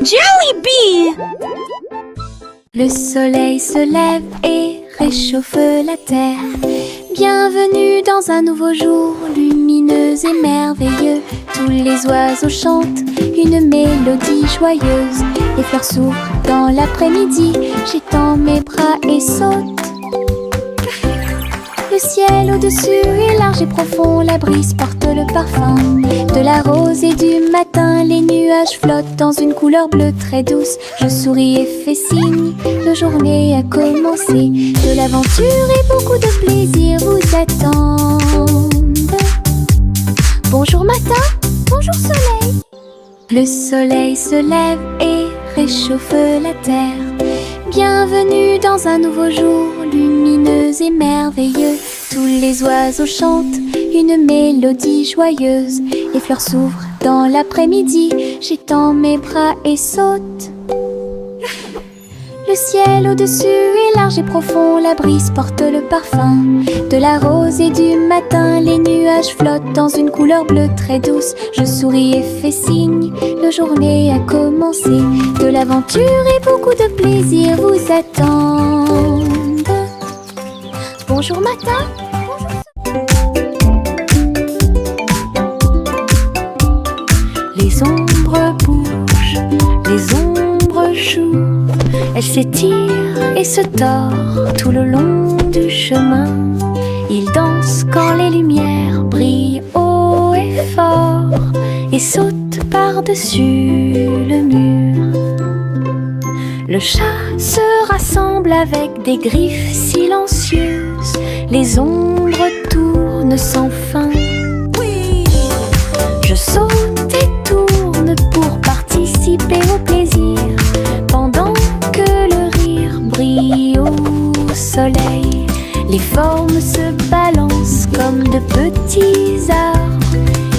Jollibee! Le soleil se lève et réchauffe la terre. Bienvenue dans un nouveau jour, lumineux et merveilleux. Tous les oiseaux chantent une mélodie joyeuse. Les fleurs s'ouvrent dans l'après-midi, j'étends mes bras et saute. Le ciel au-dessus est large et profond, la brise porte le parfum de la rose et du matin. Les nuages flottent dans une couleur bleue très douce. Je souris et fais signe, la journée a commencé. De l'aventure et beaucoup de plaisir vous attendent. Bonjour matin, bonjour soleil. Le soleil se lève et réchauffe la terre. Bienvenue dans un nouveau jour, lumineux et merveilleux. Tous les oiseaux chantent une mélodie joyeuse. Les fleurs s'ouvrent dans l'après-midi, j'étends mes bras et saute. Le ciel au-dessus est large et profond, la brise porte le parfum de la rose et du matin. Les nuages flottent dans une couleur bleue très douce. Je souris et fais signe, la journée a commencé. De l'aventure et beaucoup de plaisir vous attendent. Bonjour matin, les ombres bougent, les ombres jouent. Elles s'étirent et se tordent tout le long du chemin. Ils dansent quand les lumières brillent haut et fort et sautent par-dessus le mur. Le chat se rassemble avec des griffes silencieuses. Les ombres tournent sans fin. Je saute et tourne pour participer au plaisir, pendant que le rire brille au soleil. Les formes se balancent comme de petits arbres.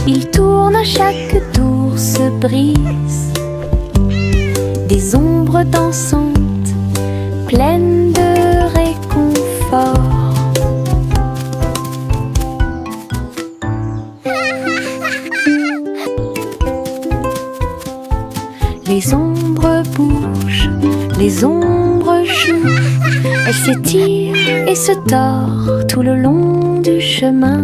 Ils tournent à chaque tour, se brisent. Des ombres dansantes, pleines de réconfort. Les ombres bougent, les ombres jouent. Elles s'étirent et se tordent tout le long du chemin.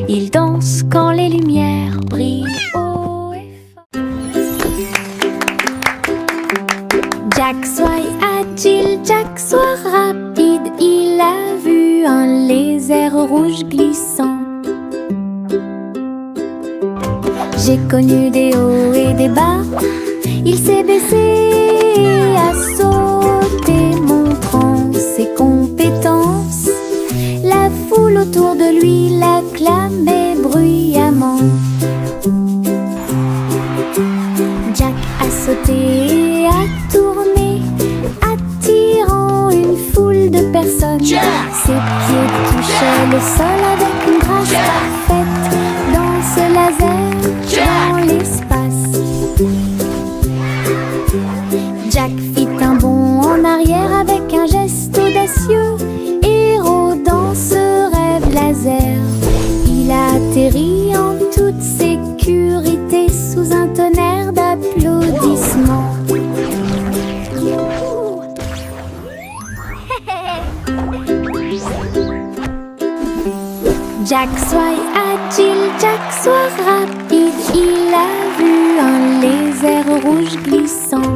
Ils dansent quand les lumières brillent haut et fort. Jack soit agile, Jack soit rapide. Il a vu un lézard rouge glissant. J'ai connu des hauts et des bas. Il s'est baissé, a sauté, montrant ses compétences. La foule autour de lui l'acclamait bruyamment. Jack a sauté et a tourné, attirant une foule de personnes. Ses pieds touchaient le sol avec une grâce parfaite. Danse laser dans l'espace. Jack fit un bond en arrière avec un geste audacieux. Héros dans ce rêve laser, il a atterri en toute sécurité sous un tonnerre d'applaudissements. Jack soit agile, Jack soit rapide. Il a vu un lézard rouge glissant.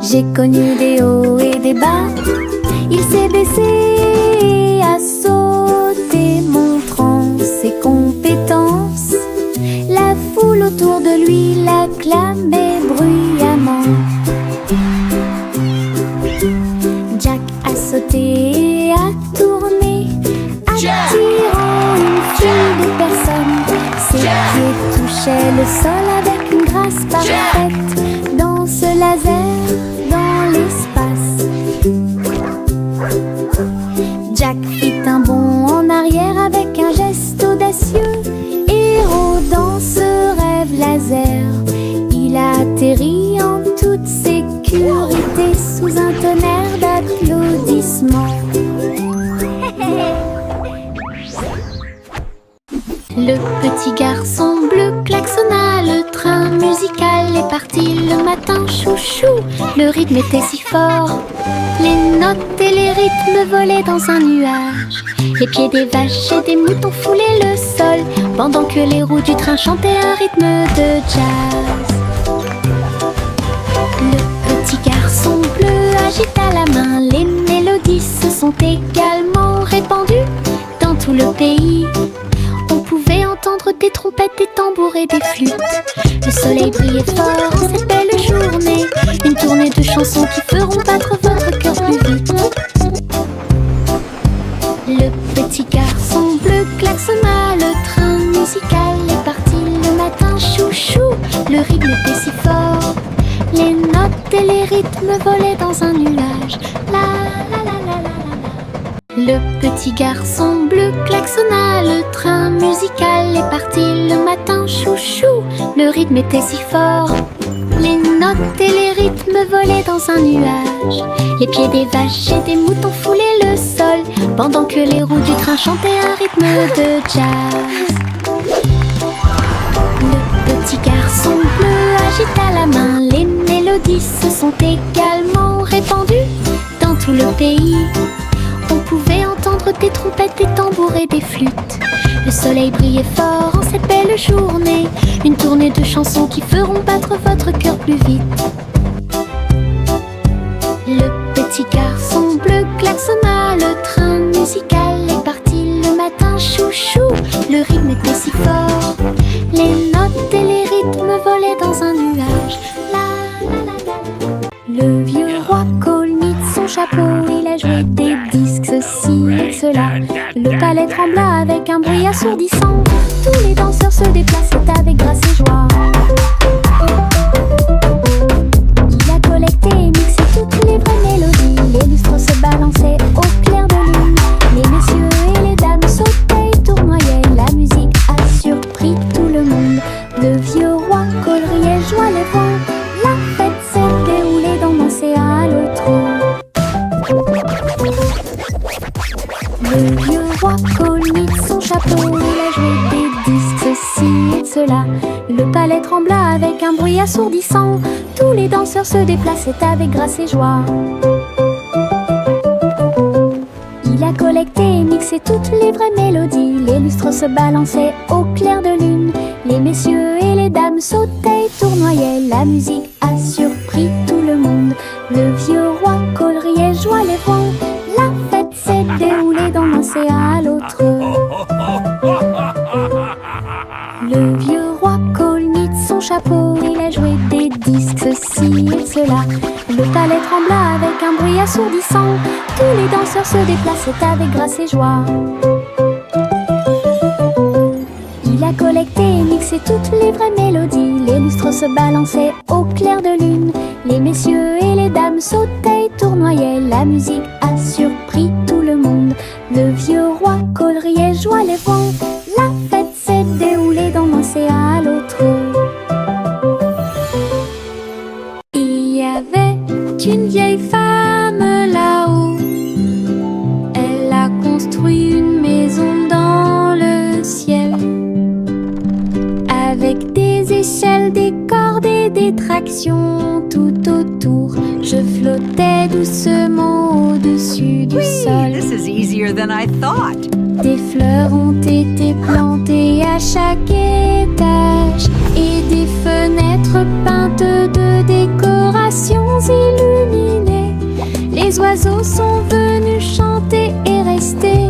J'ai connu des hauts et des bas. Il s'est baissé, a sauté, montrant ses compétences. La foule autour de lui l'acclamait bruyamment. Jack a sauté et a tourné, attirant une foule de personnes. Ses pieds touchaient le sol avec une grâce parfaite. Danse laser dans l'espace. Jack fit un bond en arrière avec un geste audacieux. Héros dans ce rêve laser, il a atterri en toute sécurité sous un tonnerre d'applaudissements. Le petit garçon bleu klaxonna, le train musical est parti le matin, chouchou. Le rythme était si fort, les notes et les rythmes volaient dans un nuage. Les pieds des vaches et des moutons foulaient le sol, pendant que les roues du train chantaient un rythme de jazz. Le petit garçon bleu agita la main, les mélodies se sont également répandues dans tout le pays. On pouvait entendre des trompettes, des tambours et des flûtes. Le soleil brillait fort en cette belle journée, une tournée de chansons qui feront battre votre cœur plus vite. Le petit garçon bleu klaxonna, le train musical est parti le matin, chouchou. Le rythme était si fort, les notes et les rythmes volaient dans un nuage. La la la la la la. Le petit garçon bleu klaxonna, le train musical est parti le matin, chouchou. Le rythme était si fort, les notes et les rythmes volaient dans un nuage. Les pieds des vaches et des moutons foulaient le sol, pendant que les roues du train chantaient un rythme de jazz. Le petit garçon bleu agita la main, les mélodies se sont également répandues dans tout le pays. On pouvait entendre des trompettes, des tambours et des flûtes. Le soleil brillait fort en cette belle journée, une tournée de chansons qui feront battre votre cœur plus vite. Le petit garçon bleu klaxonna, le train musical est parti le matin, chouchou. Le rythme était si fort, les notes et les rythmes volaient dans un nuage. La la la la. Le vieux roi Colnit son chapeau, il a joué des disques, ceci et cela. Le palais trembla avec un bruit assourdissant, tous les danseurs se déplaçaient avec grâce et joie. Il a collecté et mixé toutes les vraies mélodies, les lustres se balançaient au clair de lune. Les messieurs et les dames sautaient et tournoyaient, la musique a surpris tout le monde. Le vieux roi Cole riait, joie les vents, la fête s'est déroulée dans l'océan à l'autre. Le vieux roi Colnit son chapeau, il a joué des disques, ceci et cela. Le palais trembla avec un bruit assourdissant, tous les danseurs se déplaçaient avec grâce et joie. Il a collecté et mixé toutes les vraies mélodies, les lustres se balançaient au clair de lune. Les messieurs et les dames sautaient et tournoyaient, la musique a surpris tout le monde. Le vieux roi Cole riait, joie les vents, la fête s'est déroulée d'un océan à l'autre. Le vieux roi Colnit son chapeau, il a joué des disques, ceci et cela. Le palais trembla avec un bruit assourdissant, tous les danseurs se déplaçaient avec grâce et joie. Il a collecté et mixé toutes les vraies mélodies, les lustres se balançaient au clair de lune. Les messieurs et les dames sautaient et tournoyaient, la musique a surpris tout le monde. Le vieux roi Cole riait, joie les vents, la fête s'est déroulée d'un océan à l'autre. Il y avait une vieille femme là-haut, elle a construit une maison dans le ciel, avec des échelles, des cordes et des tractions tout autour. Je flottais doucement au-dessus du sol. This is easier than I thought. Des fleurs ont été plantées à chaque étage et des fenêtres peintes de décorations illuminées. Les oiseaux sont venus chanter et rester.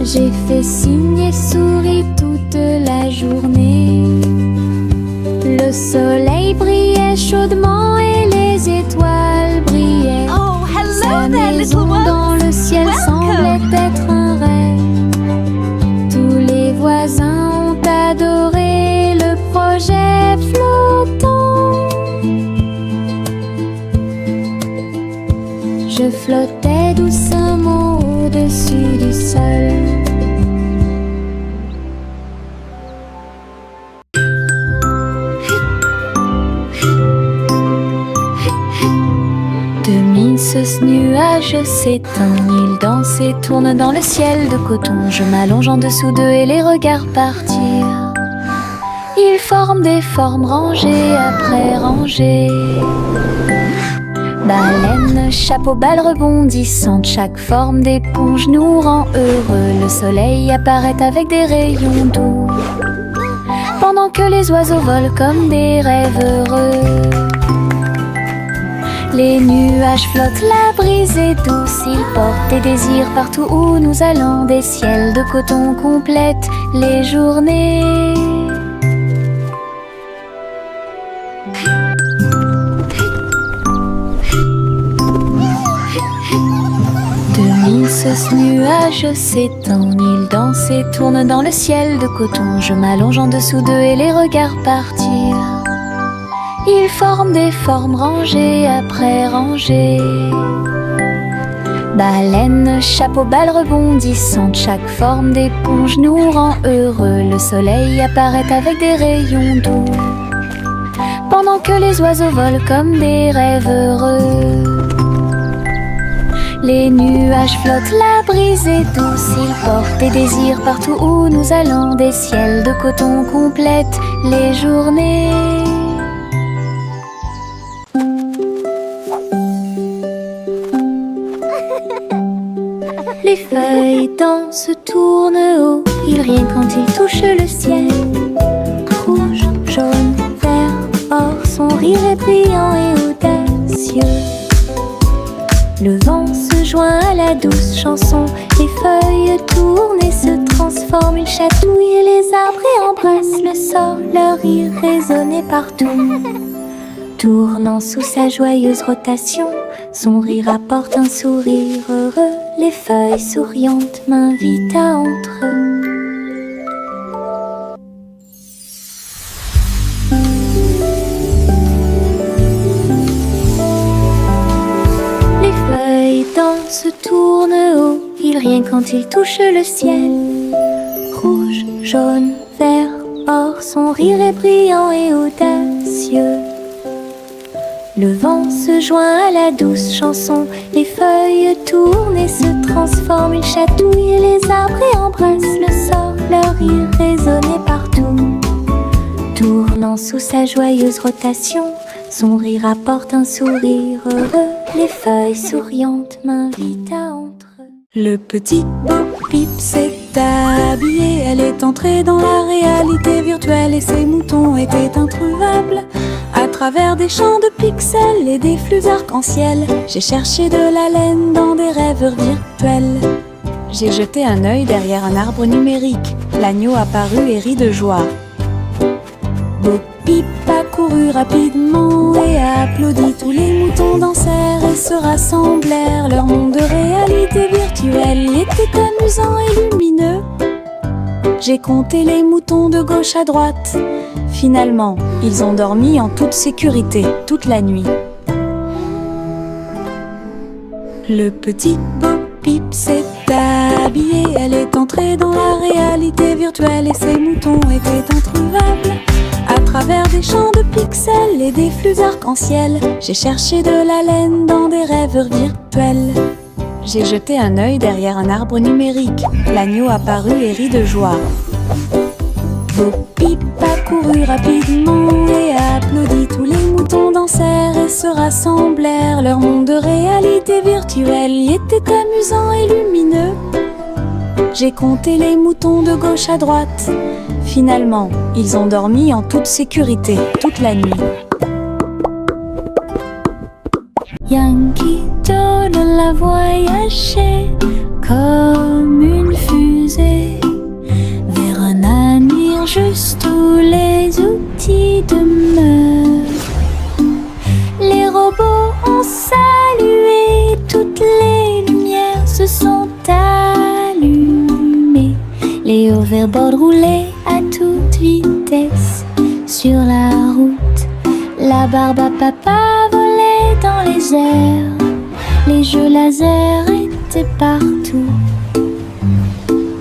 J'ai fait signe et souri toute la journée. Le soleil brillait chaudement et les étoiles brillaient. Oh, hello Sa there, maison little dans one. le ciel semblait être un rêve. Tous les voisins ont adoré le projet flottant. Je flottais doucement au-dessus du sol. Ce nuage s'éteint, il danse et tourne dans le ciel de coton. Je m'allonge en dessous d'eux et les regarde partir. Ils forment des formes rangées après rangées. Baleine, chapeau, balle rebondissante, chaque forme d'éponge nous rend heureux. Le soleil apparaît avec des rayons doux, pendant que les oiseaux volent comme des rêves heureux. Les nuages flottent, la brise est douce, ils portent des désirs partout où nous allons. Des ciels de coton complètent les journées. Ce nuage s'étend, il danse et tourne dans le ciel de coton. Je m'allonge en dessous d'eux et les regarde partir. Ils forment des formes rangées après rangées. Baleine, chapeau, balle rebondissante, chaque forme d'éponge nous rend heureux. Le soleil apparaît avec des rayons doux, pendant que les oiseaux volent comme des rêves heureux. Les nuages flottent, la brise est douce, ils portent des désirs partout où nous allons. Des ciels de coton complètent les journées. Les feuilles dansent, tournent haut, ils rient quand ils touchent le ciel. Rouge, jaune, vert, or, son rire est brillant et audacieux. Le vent se joint à la douce chanson, les feuilles tournent et se transforment. Ils chatouillent les arbres et embrassent le sol, leur rire résonnait partout. Tournant sous sa joyeuse rotation, son rire apporte un sourire heureux. Les feuilles souriantes m'invitent à entrer. Se tourne haut, il rient quand il touche le ciel. Rouge, jaune, vert, or, son rire est brillant et audacieux. Le vent se joint à la douce chanson, les feuilles tournent et se transforment. Ils chatouillent les arbres et embrassent le sol, leur rire résonnait partout. Tournant sous sa joyeuse rotation, son rire apporte un sourire heureux. Les feuilles souriantes m'invitent à entrer. Le petit Bo-Peep s'est habillé, elle est entrée dans la réalité virtuelle et ses moutons étaient introuvables. À travers des champs de pixels et des flux arc-en-ciel, j'ai cherché de la laine dans des rêves virtuels. J'ai jeté un œil derrière un arbre numérique, l'agneau apparut et rit de joie. Bo-Peep a couru rapidement et a applaudi. Tous les moutons dansèrent et se rassemblèrent. Leur monde de réalité virtuelle était amusant et lumineux. J'ai compté les moutons de gauche à droite. Finalement, ils ont dormi en toute sécurité toute la nuit. Le petit Bo-Peep s'est habillé, elle est entrée dans la réalité virtuelle et ses moutons étaient introuvables. À travers des champs de pixels et des flux arc-en-ciel, j'ai cherché de la laine dans des rêves virtuels. J'ai jeté un œil derrière un arbre numérique, l'agneau apparut et rit de joie. Bo-Peep a couru rapidement et a applaudi. Tous les moutons dansèrent et se rassemblèrent. Leur monde de réalité virtuelle était amusant et lumineux. J'ai compté les moutons de gauche à droite. Finalement, ils ont dormi en toute sécurité toute la nuit. Yankee Doodle a voyagé comme une fusée vers un avenir juste où les outils demeurent. Les robots ont salué, toutes les lumières se sont allumées. Les hoverboards roulaient à toute vitesse sur la route. La barbe à papa volait dans les airs. Les jeux laser étaient partout.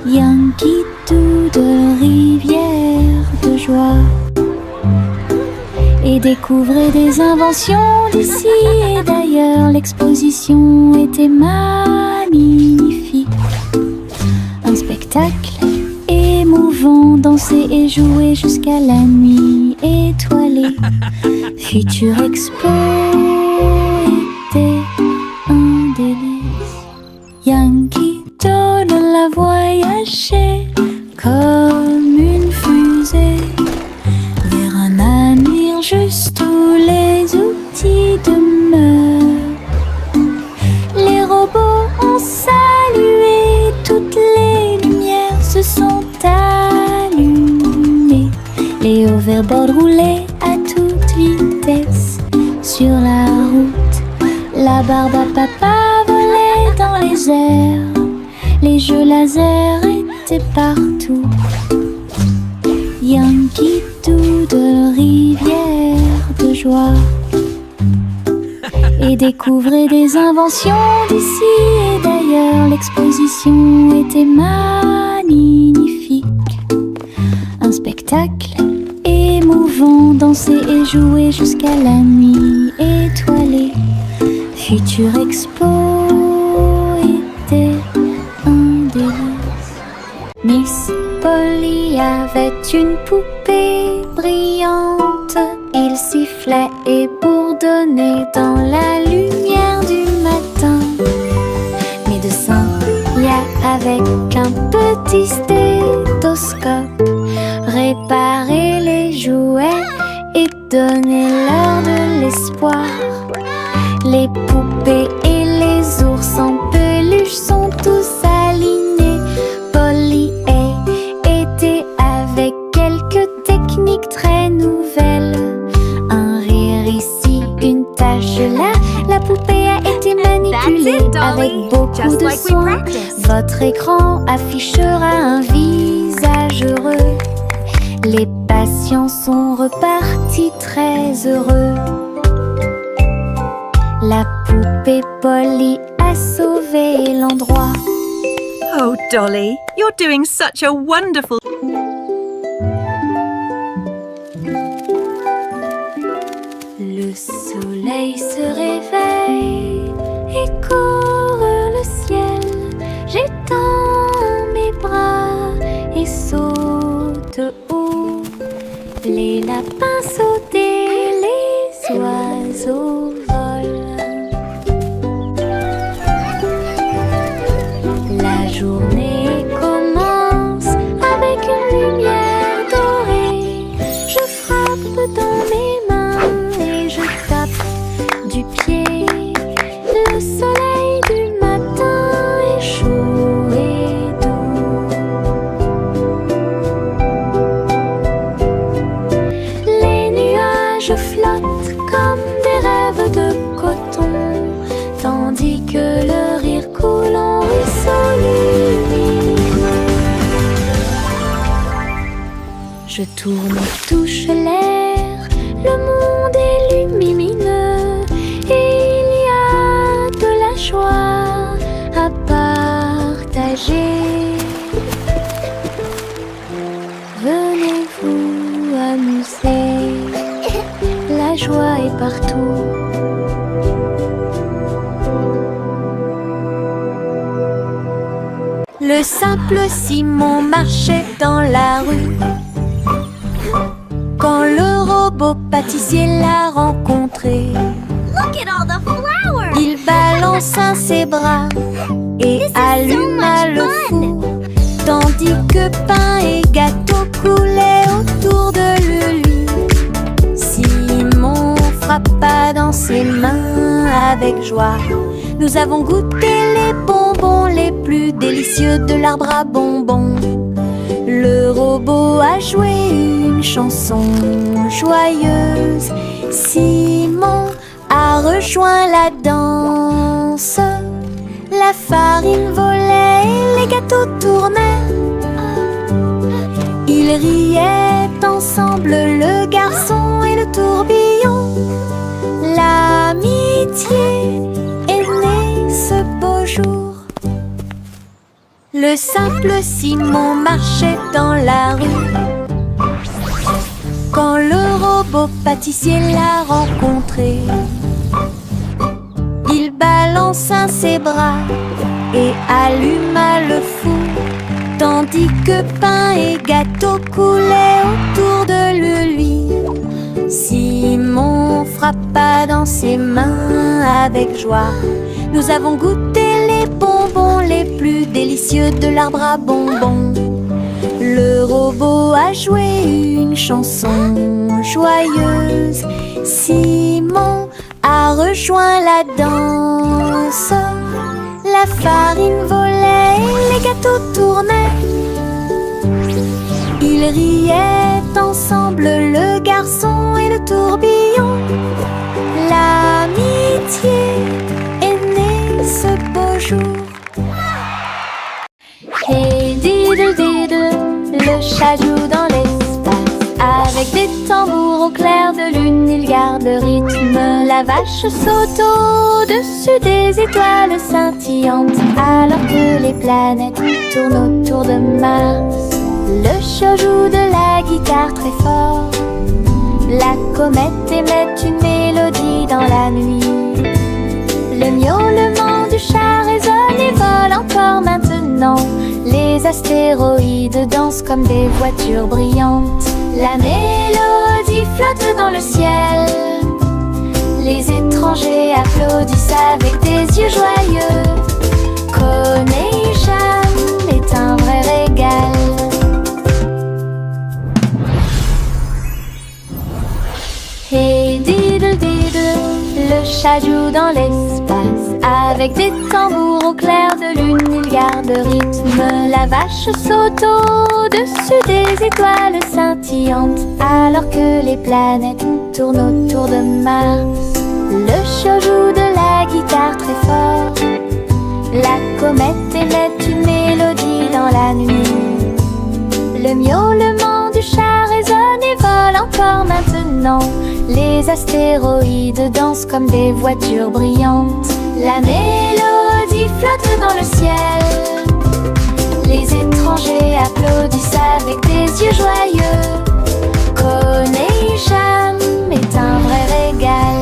Yankee Doodle, rivière de joie, et découvrait des inventions d'ici et d'ailleurs. L'exposition était magnifique, un spectacle et émouvant, danser et jouer jusqu'à la nuit étoilée. Futur exploit était un délice. Yankee Doodle a voyagé comme une fusée vers un avenir juste où les outils demeurent. Les robots ont salué, toutes les lumières se sont allumées. Les hoverboards roulaient à toute vitesse sur la route. La barbe à papa volait dans les airs. Les jeux laser étaient partout. Yankee Doodle, rivière de joie. Et découvrez des inventions d'ici et d'ailleurs. L'exposition était magnifique. Un spectacle émouvant, danser et jouer jusqu'à la nuit étoilée. Futur expo était un délice. Miss Polly avait une poupée brillante. Il sifflait et bourdonnait dans la lumière du matin. Médecin, avec un petit stéthoscope, réparer les jouets et donner leur de l'espoir. Les poupées et les ours en peluche sont tous alignés. Polly était avec quelques techniques très nouvelles. Un rire ici, une tache là. La poupée a été manipulée avec beaucoup de soin. Votre écran affichera un visage heureux. Les patients sont repartis très heureux. La poupée Polly a sauvé l'endroit. Oh, Dolly, you're doing such a wonderful... Le soleil se réveille et court le ciel. J'étends mes bras et saute haut. Les lapins sautent et les oiseaux volent. La journée commence avec une lumière dorée. Je frappe dans mes mains et je tape du pied. Le soleil du matin est chaud et doux. Les nuages flottent comme des rêves de coton, tandis que le rire coule en ruisseau lumineux. Je tourne et touche l'air, le monde est lumineux et il y a de la joie à partager. Venez vous amuser, la joie est partout. Le simple Simon marchait dans la rue quand le robot pâtissier l'a rencontré. Look at all the flowers! Il balança ses bras et alluma le four, tandis que pain et gâteau coulaient autour de lui. Simon frappa dans ses mains avec joie. Nous avons goûté les bonbons les plus délicieux de l'arbre à bonbons. Le robot a joué une chanson joyeuse. Simon a rejoint la danse. La farine volait et les gâteaux tournaient. Ils riaient ensemble, le garçon et le tourbillon. L'amitié est née ce beau jour. Le simple Simon marchait dans la rue quand le robot pâtissier l'a rencontré. Il balança ses bras et alluma le four, tandis que pain et gâteau coulaient autour de lui. Simon frappa dans ses mains avec joie. Nous avons goûté les bonbons les plus délicieux de l'arbre à bonbons. Le robot a joué une chanson joyeuse. Simon a rejoint la danse. La farine volait et les gâteaux tournaient. Ils riaient ensemble, le garçon et le tourbillon. L'amitié est née ce beau jour. Hey diddle diddle, le chat joue dans l'espace. Avec des tambours au clair de lune, il garde le rythme. La vache saute au-dessus des étoiles scintillantes, alors que les planètes tournent autour de Mars. Le chat joue de la guitare très fort. La comète émet une mélodie dans la nuit. Le miaulement du chat résonne et vole encore maintenant. Les astéroïdes dansent comme des voitures brillantes. La mélodie flotte dans le ciel. Les étrangers applaudissent avec des yeux joyeux. Connaît Jam est un vrai régal. Hey diddle diddle, le chat joue dans l'espace. Avec des tambours au clair de lune, il garde le rythme. La vache saute au-dessus des étoiles scintillantes, alors que les planètes tournent autour de Mars. Le chat joue de la guitare très fort. La comète émet une mélodie dans la nuit. Le miaulement du chat résonne et vole encore maintenant. Les astéroïdes dansent comme des voitures brillantes. La mélodie flotte dans le ciel. Les étrangers applaudissent avec des yeux joyeux. Connaît Jam est un vrai régal.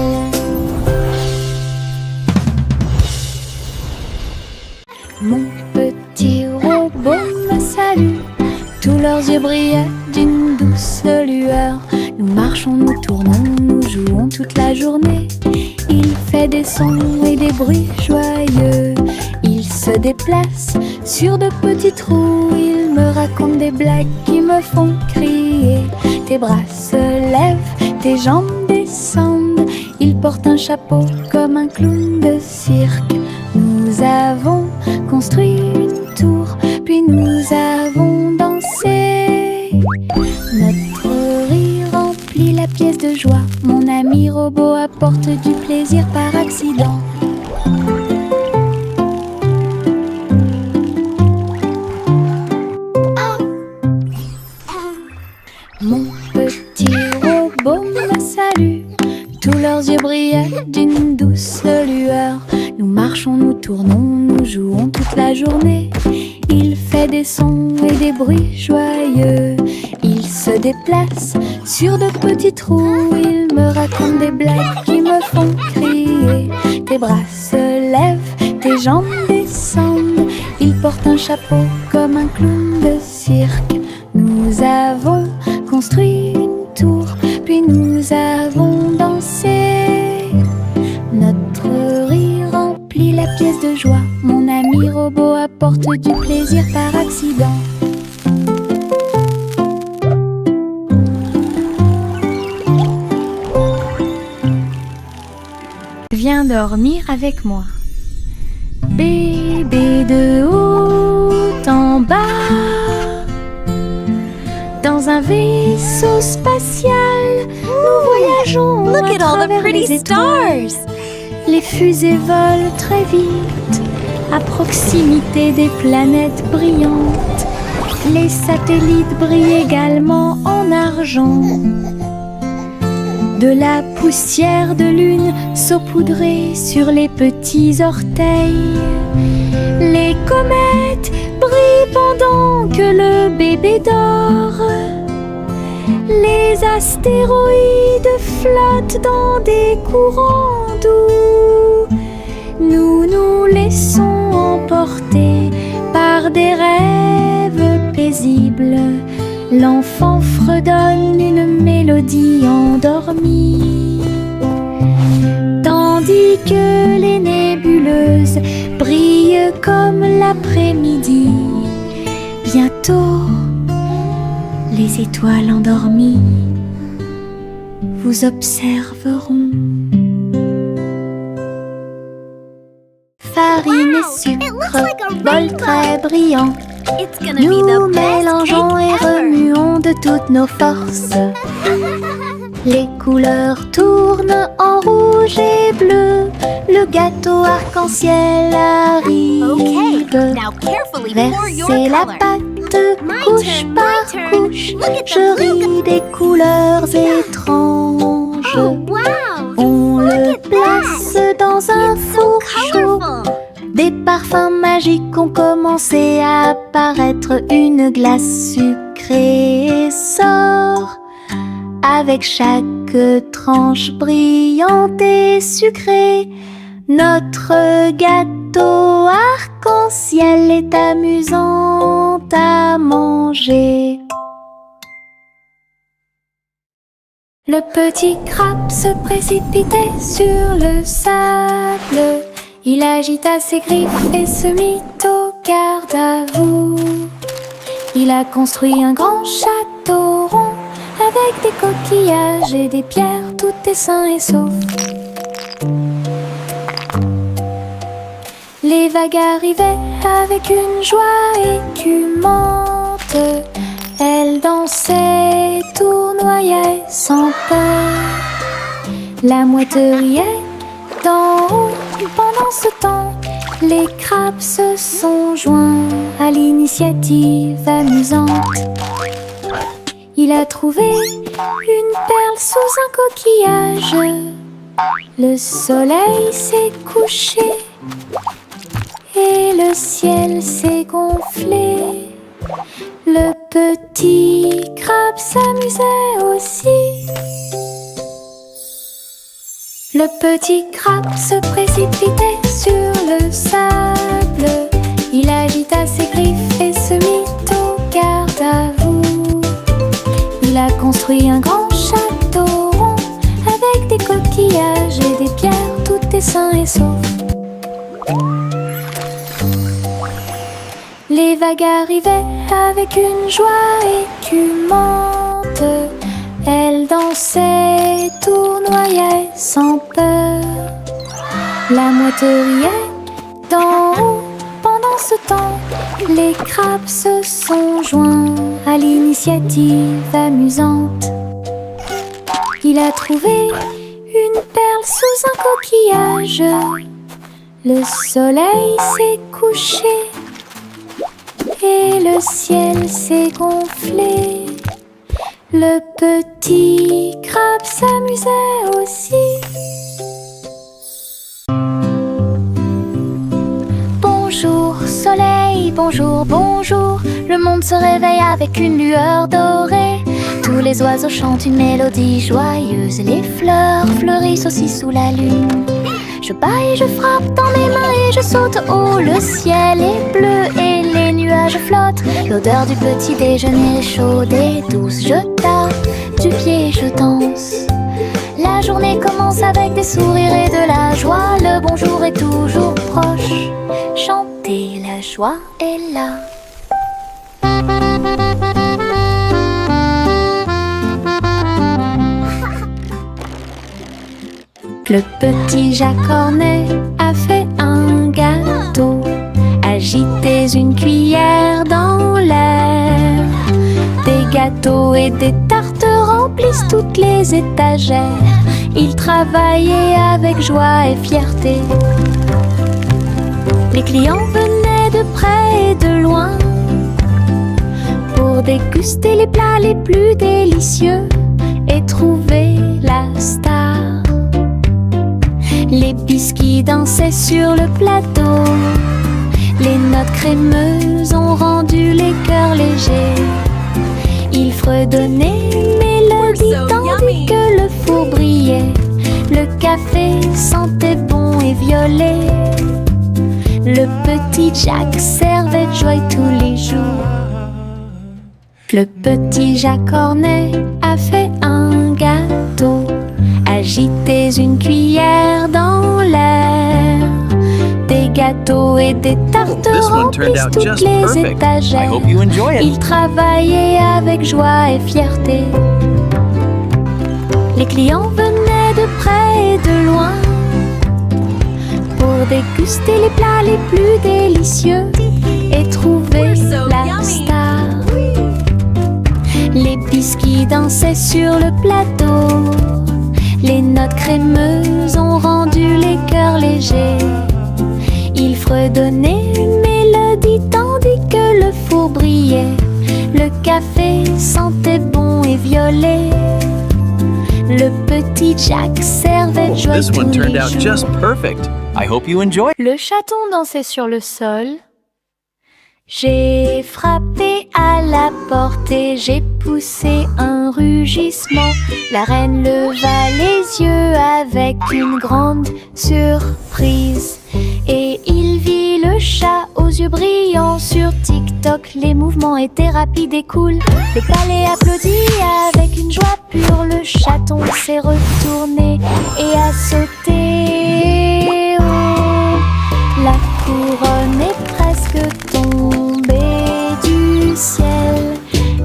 Mon petit robot me salue. Tous leurs yeux brillaient d'une douce lueur. Nous marchons, nous tournons, nous jouons toute la journée. Il fait des sons et des bruits joyeux. Il se déplace sur de petits trous. Il me raconte des blagues qui me font crier. Tes bras se lèvent, tes jambes descendent. Il porte un chapeau comme un clown de cirque. Nous avons construit une tour, puis nous avons dansé. Notre rire remplit la pièce de joie. Mon ami robot apporte du plaisir par accident. Mon petit robot me salue. Tous leurs yeux brillaient d'une douce lueur. Nous marchons, nous tournons, nous jouons toute la journée. Il fait des sons et des bruits joyeux. Il se déplace sur de petits trous. Il me raconte des blagues qui me font crier. Tes bras se lèvent, tes jambes descendent. Il porte un chapeau comme un clown de cirque. Nous avons construit une tour, puis nous avons dansé. Notre rire remplit la pièce de joie. Mon ami robot apporte du plaisir par accident. Viens dormir avec moi. Bébé de haut en bas, dans un vaisseau spatial, nous voyageons Look at all the travers pretty les étoiles. stars. Les fusées volent très vite, à proximité des planètes brillantes. Les satellites brillent également en argent. De la poussière de lune saupoudrée sur les petits orteils. Les comètes brillent pendant que le bébé dort. Les astéroïdes flottent dans des courants doux. Nous nous laissons emporter par des rêves table, l'enfant fredonne une mélodie endormie, tandis que les nébuleuses brillent comme l'après-midi. Bientôt, les étoiles endormies vous observeront. Farine et sucre, bol très brillant, It's gonna be the nous best mélangeons cake et ever. remuons de toutes nos forces. Les couleurs tournent en rouge et bleu, le gâteau arc-en-ciel arrive. Okay, now carefully pour your Versez la color. pâte My couche turn, par my turn. couche, Look at the je blue ris des couleurs étranges. Oh wow! On Look le at that. place dans un It's so four chaud. colorful. Des parfums magiques ont commencé à apparaître. Une glace sucrée sort avec chaque tranche brillante et sucrée. Notre gâteau arc-en-ciel est amusant à manger. Le petit crabe se précipitait sur le sable. Il agita ses griffes et se mit au garde à vous. Il a construit un grand château rond avec des coquillages et des pierres, tout est sain et sauf. Les vagues arrivaient avec une joie écumante. Elles dansaient, tournoyaient sans peur. La mouette riait d'en haut. Pendant ce temps, les crabes se sont joints à l'initiative amusante. Il a trouvé une perle sous un coquillage. Le soleil s'est couché et le ciel s'est gonflé. Le petit crabe s'amusait aussi. Le petit crabe se précipitait sur le sable. Il agita ses griffes et se mit au garde à vous. Il a construit un grand château rond avec des coquillages et des pierres, tout est sain et sauf. Les vagues arrivaient avec une joie écumante. Elles dansaient, tournoyaient sans peur. La mouette riait d'en haut. Pendant ce temps, les crabes se sont joints à l'initiative amusante. Il a trouvé une perle sous un coquillage. Le soleil s'est couché et le ciel s'est gonflé. Le petit crabe s'amusait aussi. Bonjour soleil, bonjour, bonjour. Le monde se réveille avec une lueur dorée. Tous les oiseaux chantent une mélodie joyeuse. Les fleurs fleurissent aussi sous la lune. Je bats et je frappe dans mes mains et je saute haut. Le ciel est bleu et les nuages flottent. L'odeur du petit déjeuner est chaude et douce. Je tape du pied et je danse. La journée commence avec des sourires et de la joie. Le bonjour est toujours proche. Chantez, la joie est là. Le petit Jacques Cornet a fait un gâteau. Agitez une cuillère dans l'air. Des gâteaux et des tartes remplissent toutes les étagères. Il travaillait avec joie et fierté. Les clients venaient de près et de loin pour déguster les plats les plus délicieux et trouver la star. Les biscuits dansaient sur le plateau. Les notes crémeuses ont rendu les cœurs légers. Ils fredonnaient une mélodie tandis que le four brillait. Le café sentait bon et violet. Le petit Jack servait de joie tous les jours. Le petit Jacques Cornet a fait un gâteau. Agitez une cuillère dans l'air. Des gâteaux et des tartes remplissent toutes les étagères. Il travaillait avec joie et fierté. Les clients venaient de près et de loin pour déguster les plats les plus délicieux et trouver la star. Les biscuits dansaient sur le plateau. Les notes crémeuses ont rendu les cœurs légers. Il fredonnait une mélodie tandis que le four brillait. Le café sentait bon et violet. Le petit Jack servait de joie tous les jours. Le chaton dansait sur le sol. J'ai frappé à la porte et j'ai poussé un rugissement. La reine leva les yeux avec une grande surprise. Et il vit le chat aux yeux brillants. Sur TikTok, les mouvements étaient rapides et cool. Le palais applaudit avec une joie pure. Le chaton s'est retourné et a sauté. Oh, la couronne est presque tombée du ciel.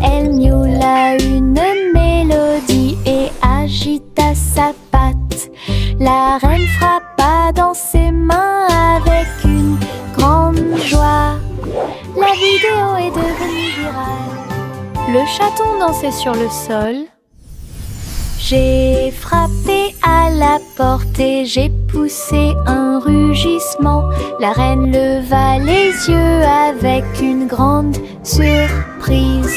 Elle miaula une mélodie et agita sa patte. La reine frappa dans ses mains avec une grande joie. La vidéo est devenue virale. Le chaton dansait sur le sol. J'ai frappé à la porte et j'ai poussé un rugissement. La reine leva les yeux avec une grande surprise.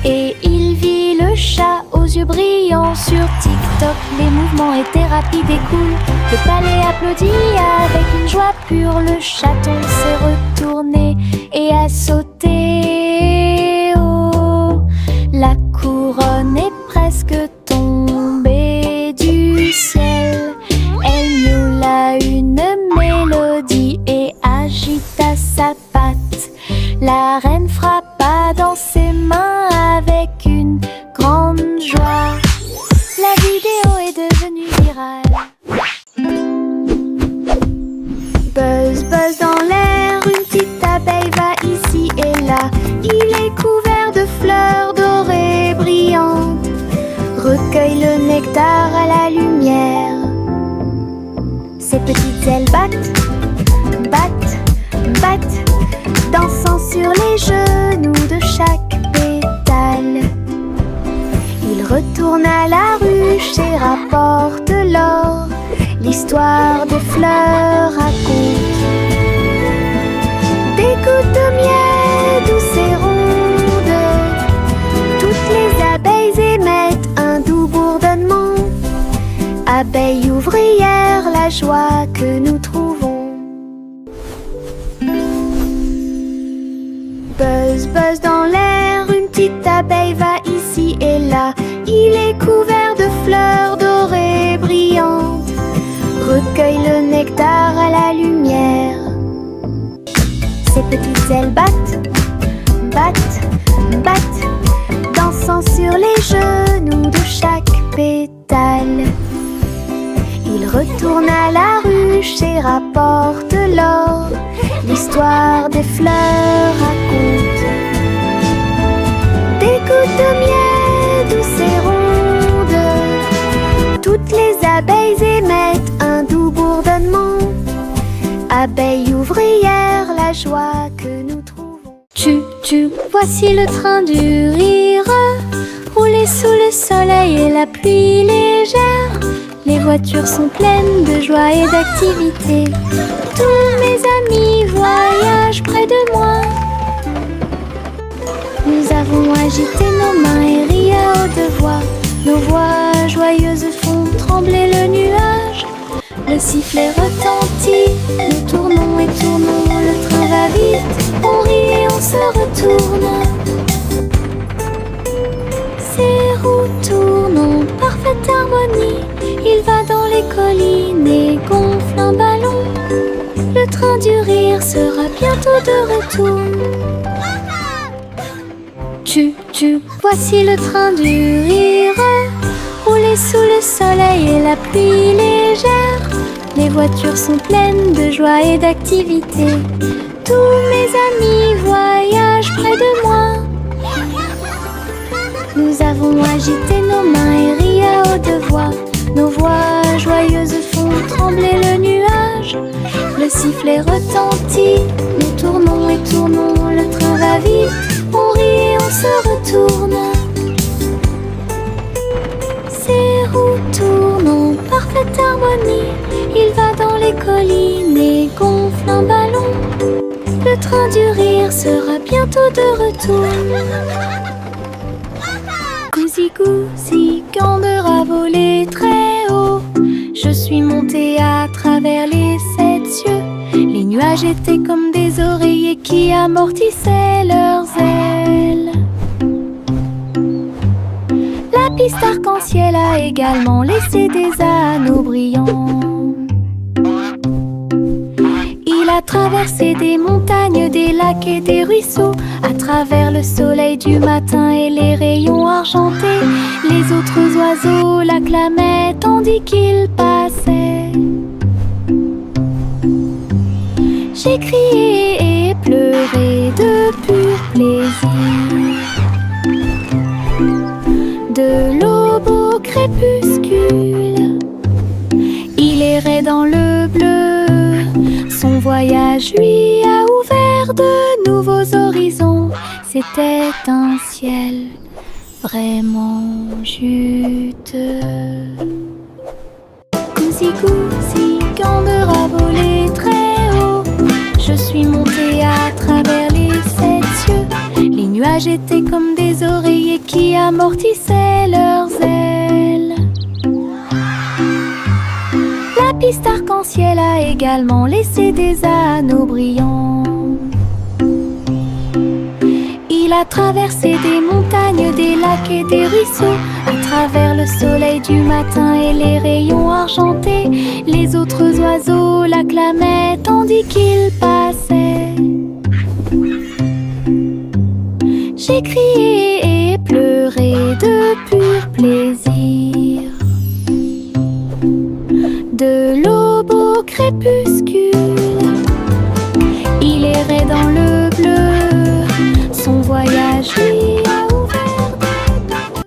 Et il vit le chat aux yeux brillants. Sur TikTok, les mouvements étaient rapides et cool. Le palais applaudit avec une joie pure. Le chaton s'est retourné et a sauté. Oh, la couronne est presque tombée du ciel. Elle miaula une mélodie et agita sa patte. La reine frappa dans ses mains avec une grande joie. La vidéo est devenue virale. Buzz, buzz dans l'air, une petite abeille va ici et là. Il est couvert de fleurs dorées brillantes. Recueille le nectar à la lumière. Ses petites ailes battent, battent, battent, dansant sur les genoux de chaque pétale. Il retourne à la ruche et rapporte l'or. L'histoire des fleurs raconte des gouttes de miel douces et rondes. Toutes les abeilles émettent un doux bourdonnement. Abeilles ouvrières, la joie que nous trouvons. Buzz, buzz dans l'air, une petite abeille va ici et là. Il est couvert de fleurs dorées brillantes. Recueille le nectar à la lumière. Ses petites ailes battent, battent, battent, dansant sur les genoux de chaque pétale. Il retourne à la ruche et rapporte l'or. L'histoire des fleurs raconte des gouttes de miel douces et rondes. Toutes les abeilles émettent un doux bourdonnement. Abeilles ouvrières, la joie que nous trouvons. Tu, voici le train du rire, rouler sous le soleil et la pluie légère. Les voitures sont pleines de joie et d'activité. Tous mes amis voyagent près de moi. Nous avons agité nos mains et ri à haute voix. Nos voix joyeuses font trembler le nuage. Le sifflet retentit, nous tournons et tournons. Le train va vite, on rit et on se retourne. Ces roues tournent en parfaite harmonie. Il va dans les collines et gonfle un ballon. Le train du rire sera bientôt de retour. Tu voici le train du rire, rouler sous le soleil et la pluie légère. Les voitures sont pleines de joie et d'activité. Tous mes amis voyagent près de moi. Nous avons agité nos mains et ri à haute voix. Nos voix joyeuses font trembler le nuage. Le sifflet retentit, nous tournons et tournons. Le train va vite, on rit et on se retourne. Ces roues tournent en parfaite harmonie. Il va dans les collines et gonfle un ballon. Le train du rire sera bientôt de retour. Gousi gousi, gander a volé très haut. Je suis montée à travers les 7 cieux. Les nuages étaient comme des oreillers qui amortissaient leurs ailes. La piste arc-en-ciel a également laissé des anneaux brillants. Il a traversé des montagnes, des lacs et des ruisseaux. À travers le soleil du matin et les rayons argentés, les autres oiseaux l'acclamaient tandis qu'il passait. J'ai crié et pleuré de pur plaisir. De l'aube au crépuscule, il errait dans le bleu. Son voyage lui a ouvert de nouveaux horizons. C'était un ciel vraiment juteux. Gousi gousi, gander a volé très haut. Je suis montée à travers les 7 cieux. Les nuages étaient comme des oreillers qui amortissaient leurs ailes. La piste arc-en-ciel a également laissé des anneaux brillants. Il a traversé des montagnes, des lacs et des ruisseaux. À travers le soleil du matin et les rayons argentés, les autres oiseaux l'acclamaient tandis qu'il passait. J'ai crié et pleuré de pur plaisir. De l'aube au crépuscule,